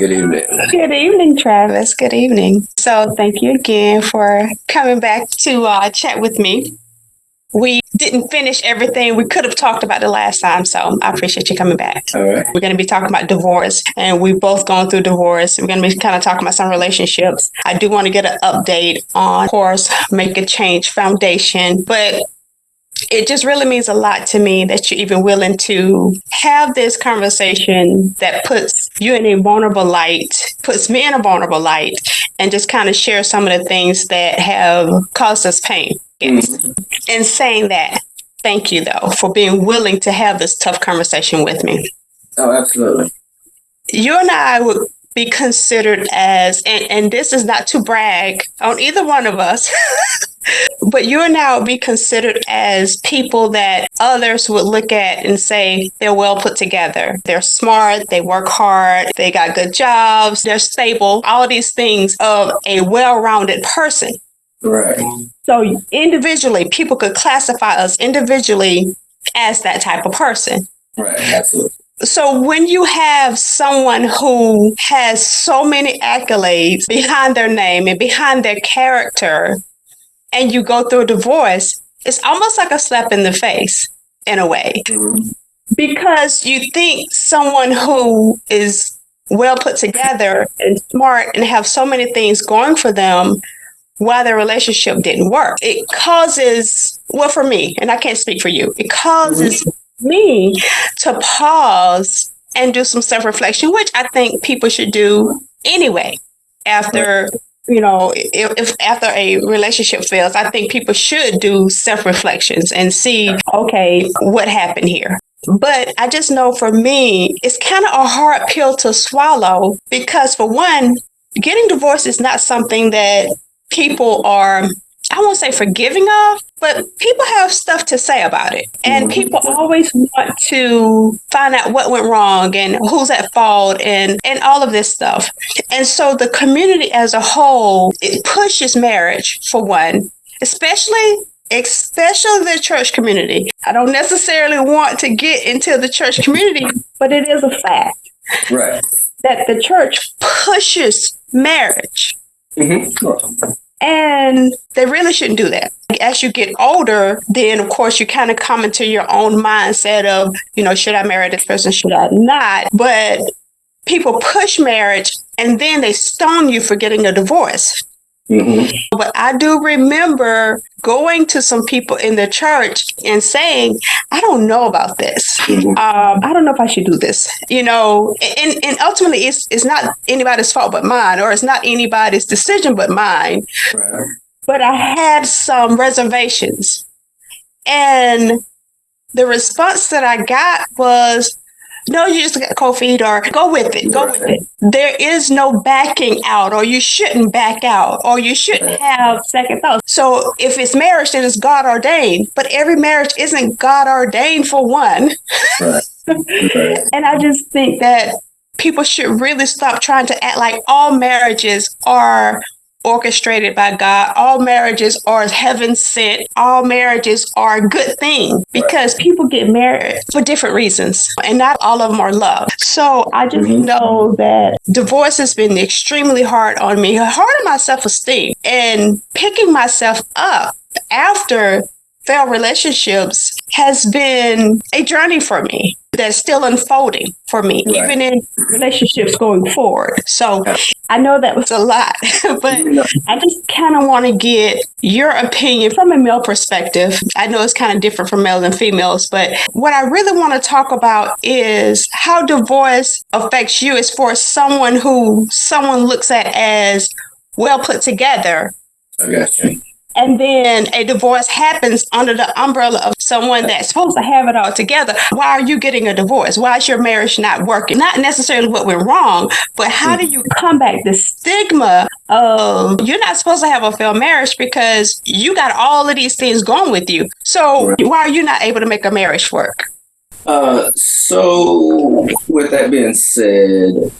Good evening. Good evening, Travis. Good evening. So, thank you again for coming back to chat with me. We didn't finish everything we could have talked about the last time, so I appreciate you coming back. All right. We're going to be talking about divorce, and we've both gone through divorce. We're going to be kind of talking about some relationships. I do want to get an update on, of course, Make a Change Foundation, but it just really means a lot to me that you're even willing to have this conversation that puts you in a vulnerable light, puts me in a vulnerable light, and just kind of share some of the things that have caused us pain. In saying that, thank you, though, for being willing to have this tough conversation with me. Oh, absolutely. You and I would be considered as, and this is not to brag on either one of us, but you and I would be considered as people that others would look at and say they're well put together. They're smart, they work hard, they got good jobs, they're stable, all these things of a well-rounded person. Right. So individually, people could classify us individually as that type of person. Right, absolutely. So when you have someone who has so many accolades behind their name and behind their character, and you go through a divorce, it's almost like a slap in the face in a way. Mm-hmm. Because you think someone who is well put together and smart and have so many things going for them, why their relationship didn't work. It causes, well, for me, and I can't speak for you, it causes me to pause and do some self-reflection, which I think people should do anyway. After, if after a relationship fails, I think people should do self-reflections and see, okay, what happened here. But I just know for me, it's kind of a hard pill to swallow because, for one, getting divorced is not something that people are, I won't say forgiving of, but people have stuff to say about it. And people always want to find out what went wrong and who's at fault and all of this stuff. And so the community as a whole, it pushes marriage, for one, especially the church community. I don't necessarily want to get into the church community, but it is a fact. Right. That the church pushes marriage. Mm-hmm. And they really shouldn't do that. As you get older, then of course you kind of come into your own mindset of, should I marry this person? Should I not? But people push marriage and then they stone you for getting a divorce. Mm-hmm. But I do remember going to some people in the church and saying, I don't know about this. I don't know if I should do this, and ultimately it's not anybody's fault but mine, or it's not anybody's decision but mine. Right. But I had some reservations. And the response that I got was, no, you just got cold feet, or go with it. Go with it. There is no backing out, or you shouldn't back out, or you shouldn't have second thoughts. So if it's marriage, then it's God ordained. But every marriage isn't God ordained, for one. Right. And I just think that people should really stop trying to act like all marriages are orchestrated by God. All marriages are heaven sent. All marriages are a good thing, because people get married for different reasons and not all of them are love. So I just know that divorce has been extremely hard on me, hard on my self-esteem, and picking myself up after failed relationships has been a journey for me that's still unfolding for me, even in relationships going forward. So I know that was a lot, but I just kind of want to get your opinion from a male perspective. I know it's kind of different from males and females, but what I really want to talk about is how divorce affects you as far as someone looks at as well put together. Okay. And then a divorce happens under the umbrella of someone that's supposed to have it all together. Why are you getting a divorce? Why is your marriage not working? Not necessarily what went wrong, but how do you combat the stigma of you're not supposed to have a failed marriage because you got all of these things going with you? So why are you not able to make a marriage work? So with that being said,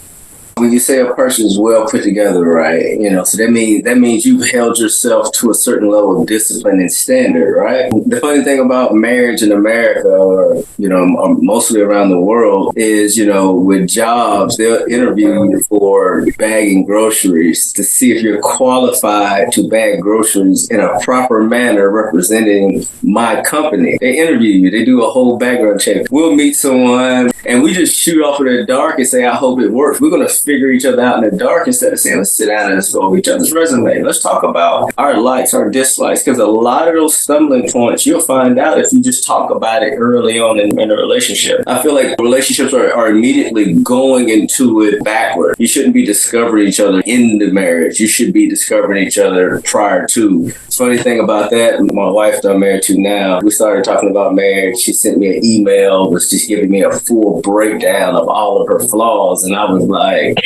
When you say a person is well put together, right? So that means you've held yourself to a certain level of discipline and standard, right? The funny thing about marriage in America, or mostly around the world, is with jobs they'll interview you for bagging groceries to see if you're qualified to bag groceries in a proper manner representing my company. They interview you. They do a whole background check. We'll meet someone and we just shoot off in the dark and say, I hope it works. We're going to figure each other out in the dark instead of saying, let's sit down and let's go over each other's resume. Let's talk about our likes, our dislikes, because a lot of those stumbling points you'll find out if you just talk about it early on in a relationship. I feel like relationships are immediately going into it backward. You shouldn't be discovering each other in the marriage. You should be discovering each other prior to. Funny thing about that, my wife that I'm married to now, we started talking about marriage. She sent me an email, was just giving me a full breakdown of all of her flaws. And I was like,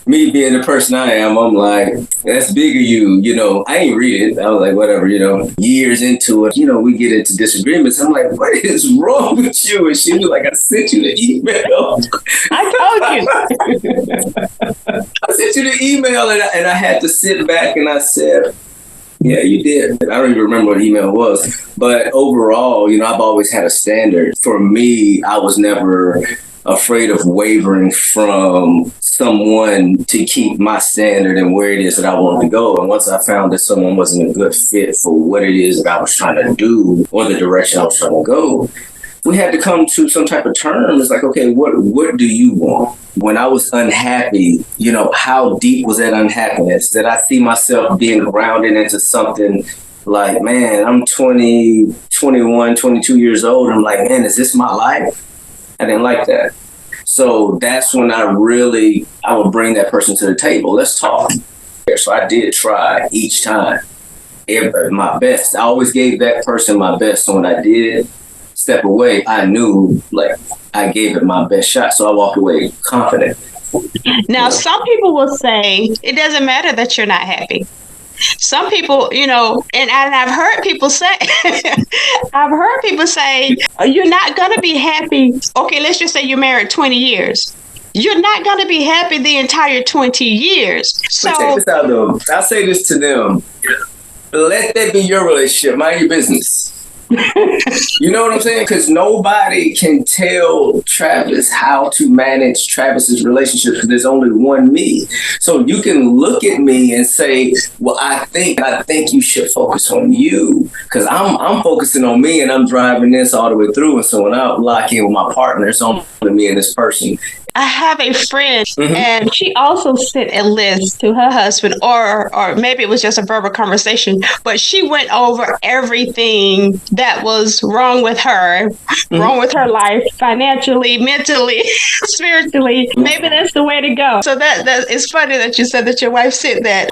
me being the person I am, I'm like, that's big of you. I ain't read it. I was like, whatever, years into it, we get into disagreements. I'm like, what is wrong with you? And she was like, I sent you the email. I told you. I sent you the email and I had to sit back and I said, yeah, you did. I don't even remember what email was. But overall, I've always had a standard. For me, I was never afraid of wavering from someone to keep my standard and where it is that I wanted to go. And once I found that someone wasn't a good fit for what it is that I was trying to do or the direction I was trying to go, we had to come to some type of term. It's like, okay, what do you want? When I was unhappy, how deep was that unhappiness? Did I see myself being grounded into something like, man, I'm 20, 21, 22 years old. I'm like, man, is this my life? I didn't like that. So that's when I would bring that person to the table. Let's talk. So I did try each time. My best. I always gave that person my best. So when I did step away, I knew I gave it my best shot. So I walked away confident. Now, some people will say it doesn't matter that you're not happy. Some people, and I've heard people say, you're not going to be happy. Okay, let's just say you're married 20 years. You're not going to be happy the entire 20 years. So check this out, though. I'll say this to them. Let that be your relationship. Mind your business. You know what I'm saying? Because nobody can tell Travis how to manage Travis's relationship because there's only one me. So you can look at me and say, well, I think you should focus on you because I'm focusing on me and I'm driving this all the way through. And so when I lock in with my partner, it's only me and this person. I have a friend, and she also sent a list to her husband, or maybe it was just a verbal conversation, but she went over everything that was wrong with her, wrong with her life, financially, mentally, spiritually. Maybe that's the way to go. So that it's funny that you said that your wife said that.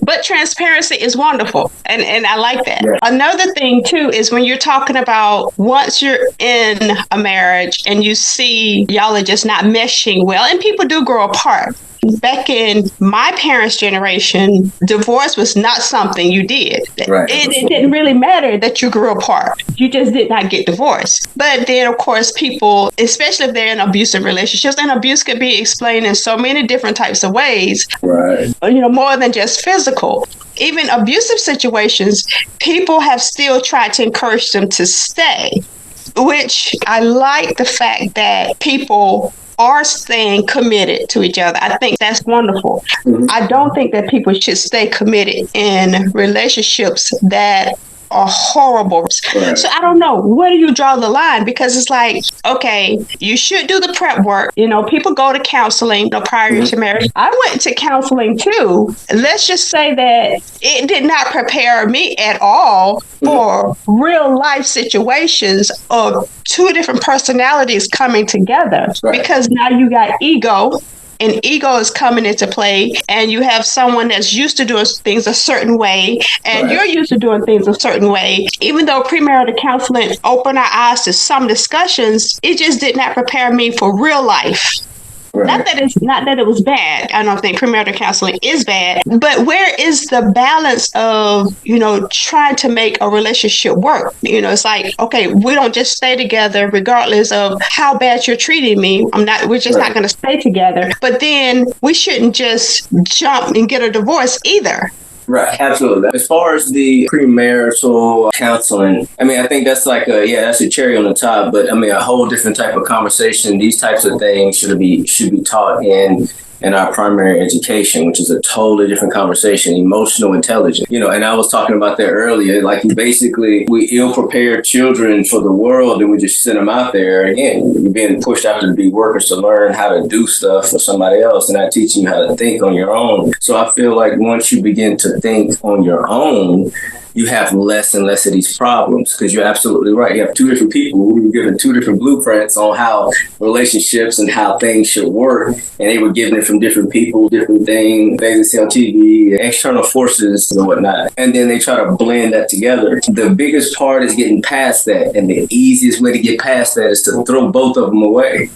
But transparency is wonderful, and I like that. Yeah. Another thing too is when you're talking about once you're in a marriage and you see y'all are just not meshing well, and people do grow apart. Back in my parents' generation, divorce was not something you did. Right. It didn't really matter that you grew apart. You just did not get divorced. But then, of course, people, especially if they're in abusive relationships, and abuse can be explained in so many different types of ways, right? More than just physical. Even abusive situations, people have still tried to encourage them to stay, which I like the fact that people are staying committed to each other. I think that's wonderful. I don't think that people should stay committed in relationships that are horrible. Right. So I don't know. Where do you draw the line? Because it's like, okay, you should do the prep work. People go to counseling prior to marriage. I went to counseling too. Let's just say that it did not prepare me at all for real life situations of two different personalities coming together. Right. Because now you got ego. And ego is coming into play, and you have someone that's used to doing things a certain way, and you're used to doing things a certain way. Even though premarital counseling opened our eyes to some discussions, it just did not prepare me for real life. Not that it was bad. I don't think premarital counseling is bad, but where is the balance of, trying to make a relationship work? It's like, okay, we don't just stay together regardless of how bad you're treating me. We're just not going to stay together. But then we shouldn't just jump and get a divorce either. Right, absolutely. As far as the premarital counseling, I think that's that's a cherry on the top. But a whole different type of conversation. These types of things should be taught in our primary education, which is a totally different conversation, emotional intelligence. And I was talking about that earlier. Like, we ill-prepared children for the world, and we just send them out there. Again, you're being pushed out to be workers to learn how to do stuff for somebody else, and not teaching you how to think on your own. So I feel like once you begin to think on your own, you have less and less of these problems, because you're absolutely right. You have two different people who were given two different blueprints on how relationships and how things should work. And they were given it from different people, different things they see on TV, external forces and whatnot. And then they try to blend that together. The biggest part is getting past that. And the easiest way to get past that is to throw both of them away.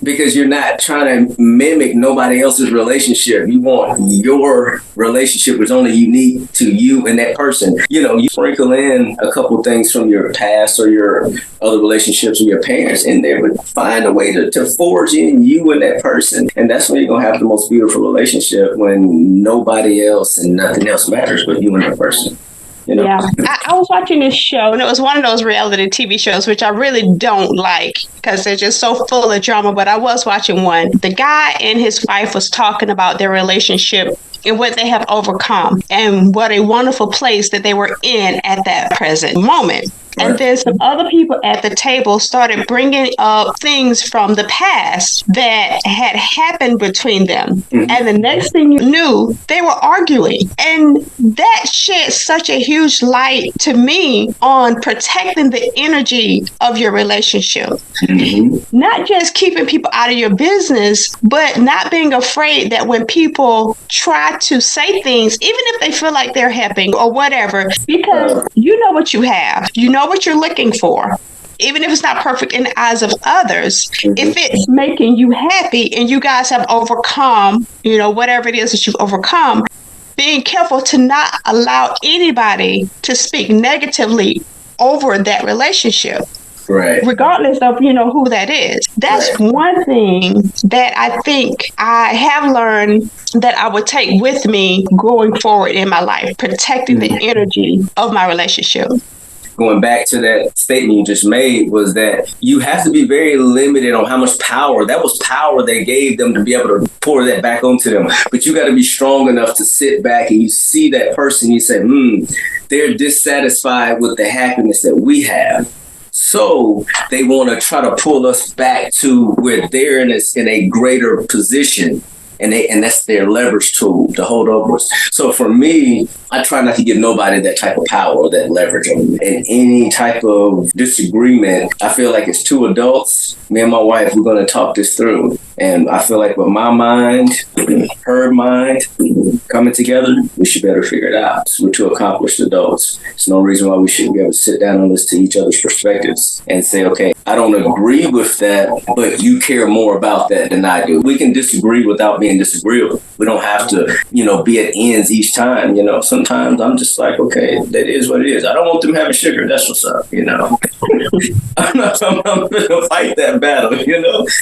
Because you're not trying to mimic nobody else's relationship. You want your relationship, which is only unique to you and that person. You sprinkle in a couple things from your past or your other relationships with your parents in there, but find a way to forge in you and that person. And that's when you're going to have the most beautiful relationship, when nobody else and nothing else matters but you and that person. Yeah, I was watching this show, and it was one of those reality TV shows, which I really don't like because they're just so full of drama. But I was watching one. The guy and his wife was talking about their relationship and what they have overcome, and what a wonderful place that they were in at that present moment. And then some other people at the table started bringing up things from the past that had happened between them. Mm-hmm. And the next thing you knew, they were arguing. And that shed such a huge light to me on protecting the energy of your relationship. Mm-hmm. Not just keeping people out of your business, but not being afraid that when people try to say things, even if they feel like they're helping or whatever, because you know what you have. You know what you're looking for. Even if it's not perfect in the eyes of others, if it's making you happy and you guys have overcome, whatever it is that you've overcome, being careful to not allow anybody to speak negatively over that relationship. Right. Regardless of, who that is. That's one thing that I think I have learned that I would take with me going forward in my life, protecting the energy of my relationship. Going back to that statement you just made, was that you have to be very limited on how much power. That was power they gave them to be able to pour that back onto them. But you got to be strong enough to sit back and you see that person, you say, they're dissatisfied with the happiness that we have. So they want to try to pull us back to where they're in a greater position. And that's their leverage tool to hold over us. So for me, I try not to give nobody that type of power or that leverage on me. And any type of disagreement, I feel like it's two adults, me and my wife, we're going to talk this through. And I feel like with my mind, her mind, coming together, we should better figure it out. So we're two accomplished adults. There's no reason why we shouldn't be able to sit down and listen to each other's perspectives and say, okay, I don't agree with that, but you care more about that than I do. We can disagree without being disagreeable. We don't have to, be at ends each time. Sometimes I'm just like, okay, that is what it is. I don't want them having sugar. That's what's up, I'm going to fight that battle,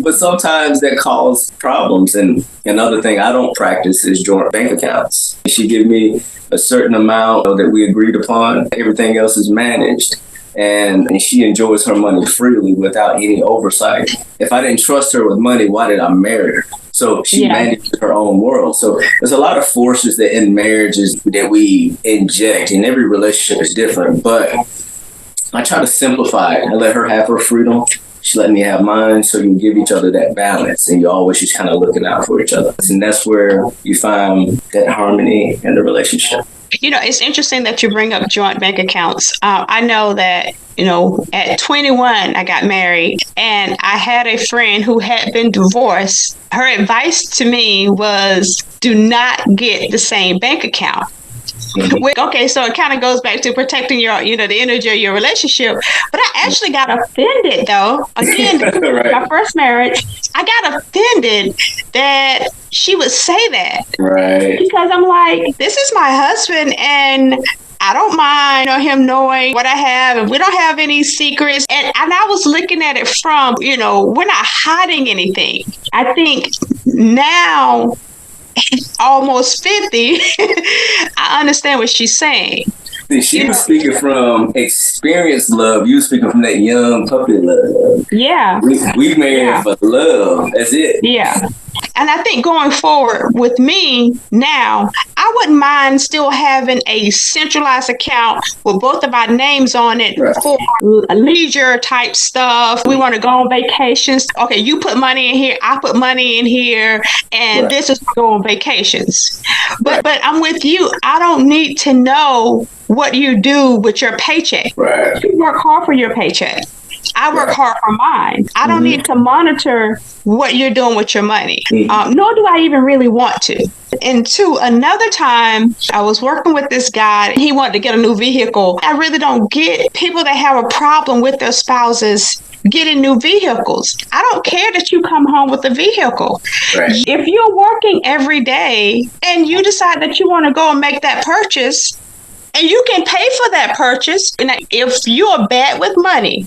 But sometimes that causes problems. And another thing I don't practice is joint bank accounts. She give me a certain amount that we agreed upon. Everything else is managed. And she enjoys her money freely without any oversight. If I didn't trust her with money, why did I marry her? So she managed her own world. So there's a lot of forces that in marriages that we inject, and every relationship is different. But I try to simplify it and let her have her freedom. She let me have mine, so you give each other that balance, and you're always just kind of looking out for each other. And that's where you find that harmony in the relationship. It's interesting that you bring up joint bank accounts. I know that, at 21, I got married, and I had a friend who had been divorced. Her advice to me was, do not get the same bank account. Okay, so it kind of goes back to protecting your, the energy of your relationship. But I actually got offended, though. Again, Right. my first marriage, I got offended that she would say that. Right. Because I'm like, this is my husband, and I don't mind him knowing what I have, and we don't have any secrets. And I was looking at it from, we're not hiding anything. I think now, almost 50, I understand what she's saying. She was speaking from experienced love. You speaking from that young puppy love. Yeah. We married for love. That's it. Yeah. And I think going forward with me now, I wouldn't mind still having a centralized account with both of our names on it for leisure type stuff. We want to go on vacations. Okay, you put money in here, I put money in here, and this is to go on vacations. But I'm with you. I don't need to know what you do with your paycheck. Right. You work hard for your paycheck. I work hard for mine. I don't need to monitor what you're doing with your money, nor do I even really want to. And two, another time I was working with this guy. He wanted to get a new vehicle. I really don't get people that have a problem with their spouses getting new vehicles. I don't care that you come home with a vehicle. Right. If you're working every day and you decide that you want to go and make that purchase, and you can pay for that purchase, and if you're bad with money,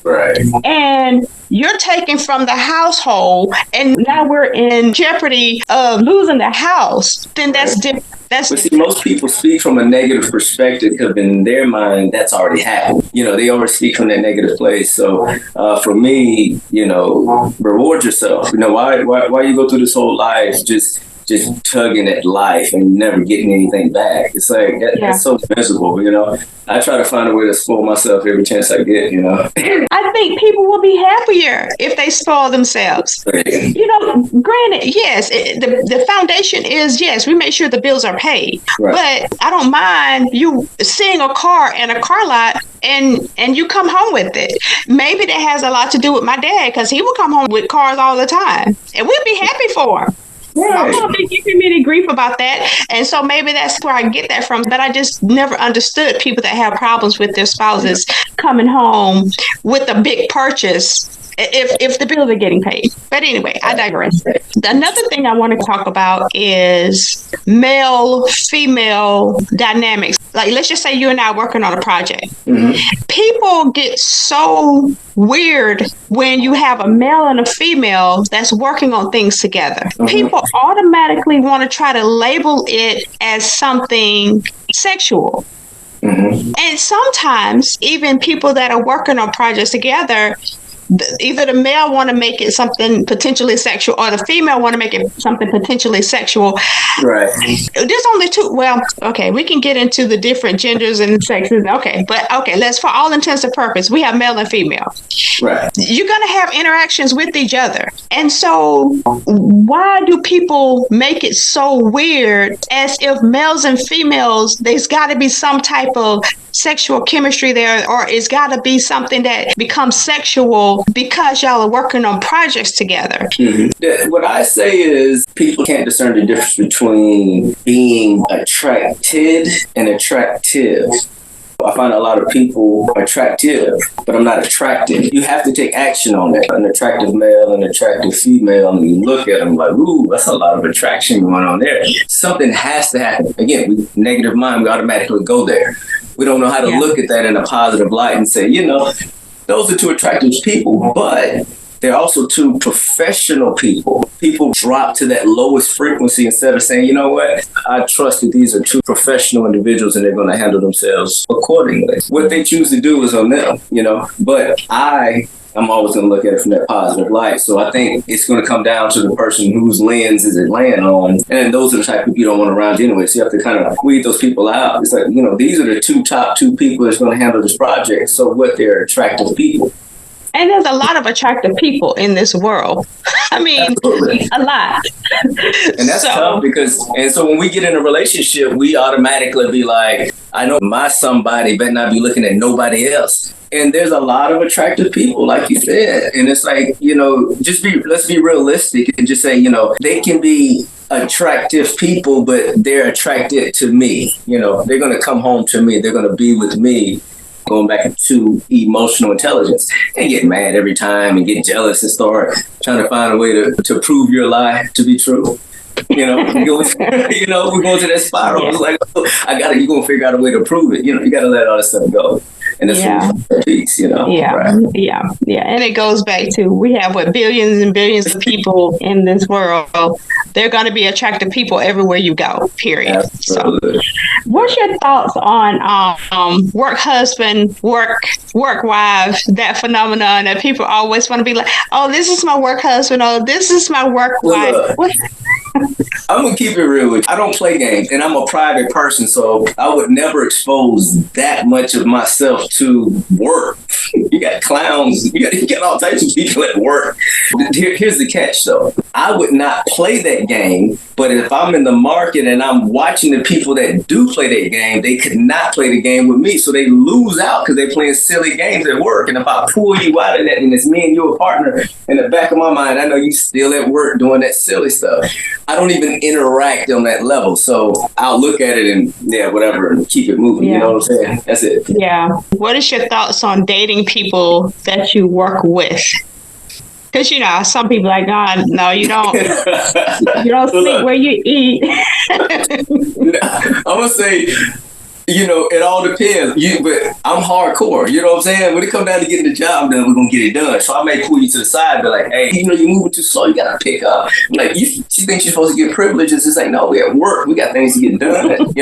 right, and you're taking from the household, and now we're in jeopardy of losing the house, then that's different. But see, most people speak from a negative perspective because in their mind, that's already happened. They always speak from that negative place. So for me, reward yourself. Why you go through this whole life just tugging at life and never getting anything back? It's like, that's so miserable, I try to find a way to spoil myself every chance I get, I think people will be happier if they spoil themselves. Granted, yes, the foundation is, yes, we make sure the bills are paid. Right. But I don't mind you seeing a car in a car lot and you come home with it. Maybe that has a lot to do with my dad, because he will come home with cars all the time, and we'd be happy for him. Right. I'm be giving me any grief about that. And so maybe that's where I get that from. But I just never understood people that have problems with their spouses coming home with a big purchase if the bills are getting paid. But anyway, I digress. Another thing I want to talk about is male-female dynamics. Like, let's just say you and I are working on a project. Mm-hmm. People get so weird when you have a male and a female that's working on things together. Mm-hmm. People automatically want to try to label it as something sexual. Mm-hmm. And sometimes even people that are working on projects together, either the male want to make it something potentially sexual, or the female want to make it something potentially sexual. Right. There's only two. Well, okay, we can get into the different genders and sexes. Okay, but let's, for all intents and purposes, we have male and female. Right. You're going to have interactions with each other. And so why do people make it so weird, as if males and females, there's got to be some type of sexual chemistry there, or it's got to be something that becomes sexual because y'all are working on projects together? Mm-hmm. What I say is people can't discern the difference between being attracted and attractive. I find a lot of people attractive, but I'm not attracted. You have to take action on it. An attractive male and an attractive female, and you look at them like, ooh, that's a lot of attraction going on there. Something has to happen. Again, negative mind, we automatically go there. We don't know how to look at that in a positive light and say, those are two attractive people, but they're also two professional people. People drop to that lowest frequency instead of saying, you know what, I trust that these are two professional individuals and they're going to handle themselves accordingly. What they choose to do is on them, but I'm always going to look at it from that positive light. So I think it's going to come down to the person whose lens is it laying on. And those are the type of people you don't want around you anyway. So you have to kind of weed those people out. It's like, these are the top two people that's going to handle this project. So what, they're attractive people. And there's a lot of attractive people in this world. I mean, absolutely. A lot. And that's tough so when we get in a relationship, we automatically be like, I know my somebody better not be looking at nobody else. And there's a lot of attractive people, like you said. And it's like, let's be realistic and just say, they can be attractive people, but they're attracted to me. They're going to come home to me. They're going to be with me. Going back to emotional intelligence, and get mad every time and get jealous and start trying to find a way to prove your lie to be true. We're going to that spiral. It's like, you're going to figure out a way to prove it. You got to let all that stuff go. And that's peace, Yeah, right? yeah. And it goes back to, we have billions and billions of people in this world. They're going to be attractive people everywhere you go, period. Absolutely. So, what's your thoughts on work husband, work wife, that phenomenon that people always want to be like, oh, this is my work husband, oh, this is my work wife. I'm going to keep it real with you. I don't play games, and I'm a private person, so I would never expose that much of myself to work. You got clowns, you got all types of people at work. Here's the catch, though. I would not play that game, but if I'm in the market and I'm watching the people that do play that game, they could not play the game with me, so they lose out because they're playing silly games at work. And if I pull you out of that and it's me and you a partner, in the back of my mind, I know you still at work doing that silly stuff. I don't even interact on that level, so I'll look at it and whatever, and keep it moving. You know what I'm saying? That's it. Yeah. What is your thoughts on dating people that you work with? Because some people like, God, no, you don't. You don't sleep where you eat. I'm gonna say, it all depends. But I'm hardcore. You know what I'm saying? When it comes down to getting the job done, we're gonna get it done. So I may pull you to the side and be like, hey, you're moving too slow. You gotta pick up. Like, she thinks you're supposed to get privileges. It's like, no, we at work. We got things to get done.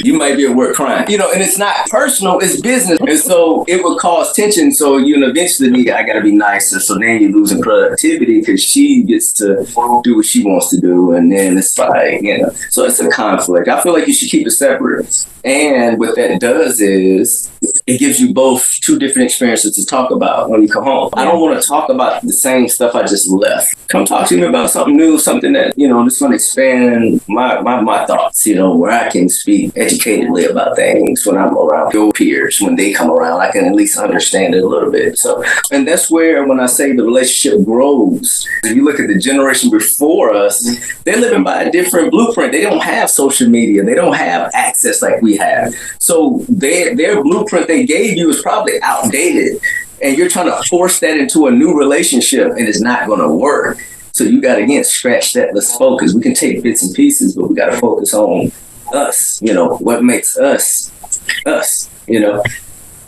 You might be at work crying. And it's not personal. It's business. And so it would cause tension. So eventually, I gotta be nicer. So then you're losing productivity because she gets to do what she wants to do, and then it's like, So it's a conflict. I feel like you should keep it separate. And what that does is it gives you both two different experiences to talk about when you come home. I don't want to talk about the same stuff I just left. Come talk to me about something new, something that, just want to expand my thoughts, where I can speak educatedly about things when I'm around your peers. When they come around, I can at least understand it a little bit. So, and that's where, when I say the relationship grows, if you look at the generation before us, they're living by a different blueprint. They don't have social media. They don't have access like we have. So their blueprint they gave you is probably outdated, and you're trying to force that into a new relationship, and it's not going to work. So you got to, again, scratch that. Let's focus. We can take bits and pieces, but we got to focus on us, what makes us,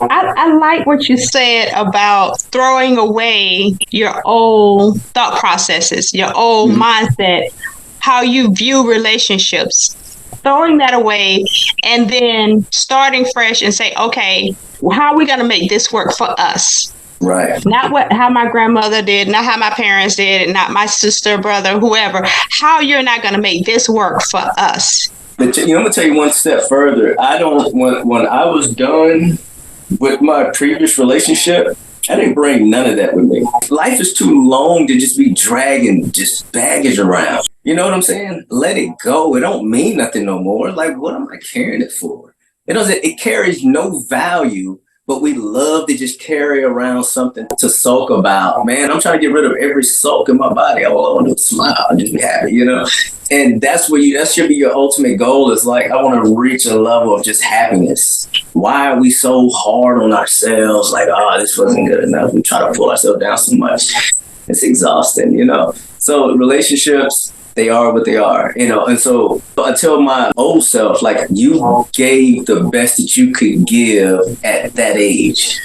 I like what you said about throwing away your old thought processes, your old mindset, how you view relationships. Throwing that away and then starting fresh and say, okay, how are we going to make this work for us? Right. Not how my grandmother did, not how my parents did, not my sister, brother, whoever. How you're not going to make this work for us. But I'm going to tell you one step further. When I was done with my previous relationship, I didn't bring none of that with me. Life is too long to just be dragging just baggage around. You know what I'm saying? Let it go. It don't mean nothing no more. Like, what am I carrying it for? It carries no value, but we love to just carry around something to sulk about. Man, I'm trying to get rid of every sulk in my body. All I want to do is smile and just be happy, And that's that should be your ultimate goal, is like, I want to reach a level of just happiness. Why are we so hard on ourselves? Like, this wasn't good enough. We try to pull ourselves down so much. It's exhausting, So relationships, they are what they are, And so I tell my old self, like, you gave the best that you could give at that age.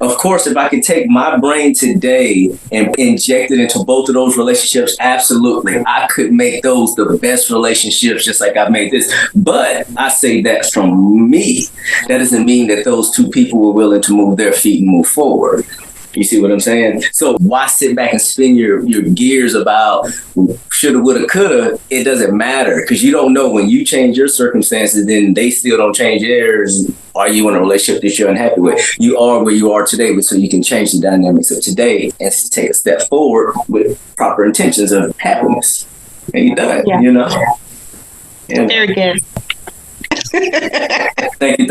Of course, if I could take my brain today and inject it into both of those relationships, absolutely, I could make those the best relationships, just like I've made this. But I say that from me. That doesn't mean that those two people were willing to move their feet and move forward. You see what I'm saying? So why sit back and spin your gears about shoulda, woulda, coulda? It doesn't matter, because you don't know, when you change your circumstances, then they still don't change theirs. Are you in a relationship that you're unhappy with? You are where you are today, so you can change the dynamics of today and take a step forward with proper intentions of happiness. And you're done, Yeah. Very good. Thank you.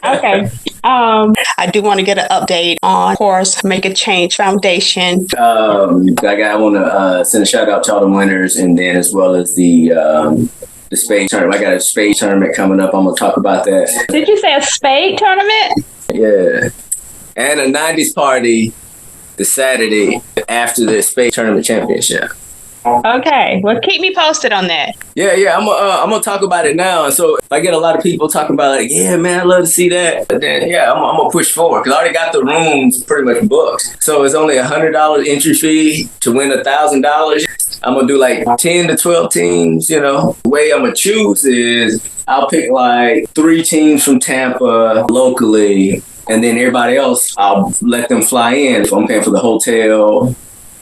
Okay. I do want to get an update on, of course, Make a Change Foundation. I want to send a shout out to all the winners, and then as well as the spade tournament. I got a spade tournament coming up. I'm gonna talk about that. Did you say a spade tournament? Yeah, and a '90s party the Saturday after the spade tournament championship. Okay. Well, keep me posted on that. Yeah. I'm gonna talk about it now. And so if I get a lot of people talking about like, yeah, man, I love to see that. But then I'm gonna push forward because I already got the rooms pretty much booked. So it's only $100 entry fee to win $1,000. I'm gonna do like 10 to 12 teams. The way I'm gonna choose is I'll pick like 3 teams from Tampa locally, and then everybody else I'll let them fly in. If I'm paying for the hotel,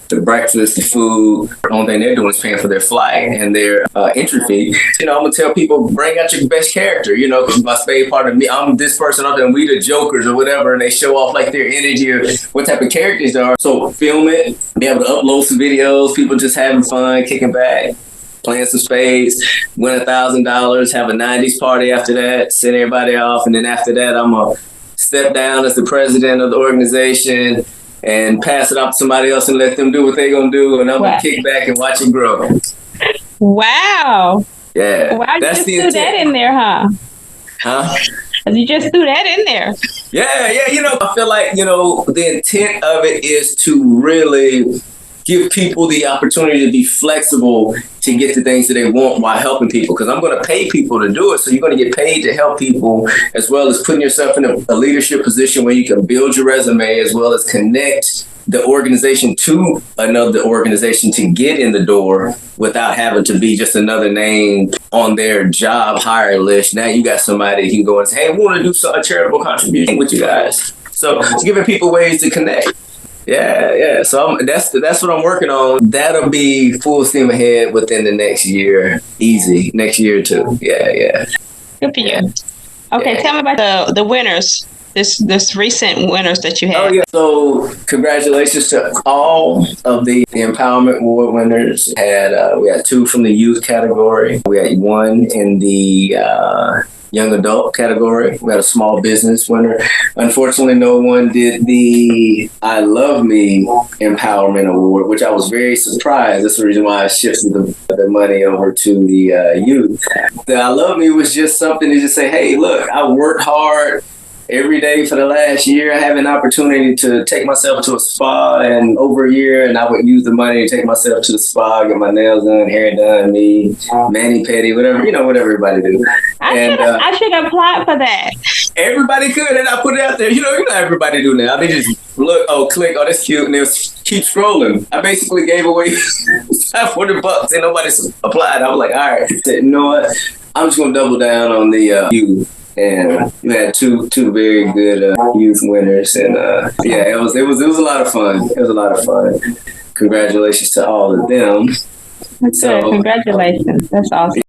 the breakfast, the food, the only thing they're doing is paying for their flight and their entry fee. I'm gonna tell people, bring out your best character, because my spade part of me, I'm this person up there and we the jokers or whatever, and they show off like their energy or what type of characters they are. So film it, be able to upload some videos, people just having fun, kicking back, playing some spades, win $1,000, have a '90s party after that, send everybody off, and then after that, I'm gonna step down as the president of the organization and pass it off to somebody else and let them do what they're going to do. And I'm going to kick back and watch it grow. Wow. Yeah. Wow, you just threw that in there, huh? Huh? You just threw that in there. Yeah. I feel like, the intent of it is to really give people the opportunity to be flexible to get the things that they want while helping people. Because I'm going to pay people to do it. So you're going to get paid to help people, as well as putting yourself in a leadership position where you can build your resume, as well as connect the organization to another organization to get in the door without having to be just another name on their job hire list. Now you got somebody you can go and say, hey, we want to do a charitable contribution with you guys. So it's giving people ways to connect. Yeah. So that's what I'm working on. That'll be full steam ahead within the next year. Easy. Next year or two. Yeah. Good for you. Okay, tell me about the winners. This recent winners that you had. Oh yeah. So congratulations to all of the Empowerment Award winners. We had 2 from the youth category. We had 1 in the young adult category. We had a small business winner. Unfortunately, no one did the I Love Me Empowerment Award, which I was very surprised. That's the reason why I shifted the money over to the youth. The I Love Me was just something to just say, hey, look, I worked hard every day for the last year. I have an opportunity to take myself to a spa and over a year, and I would use the money to take myself to the spa, get my nails done, hair done, me, mani-pedi, whatever, whatever everybody do. I should apply for that. Everybody could, and I put it out there. You know everybody do now. They just look, click, that's cute, and they'll keep scrolling. I basically gave away $500 and nobody applied. I was like, all right, you know what? I'm just gonna double down on the youth. And we had two very good youth winners, and it was a lot of fun. It was a lot of fun. Congratulations to all of them. Congratulations. That's awesome.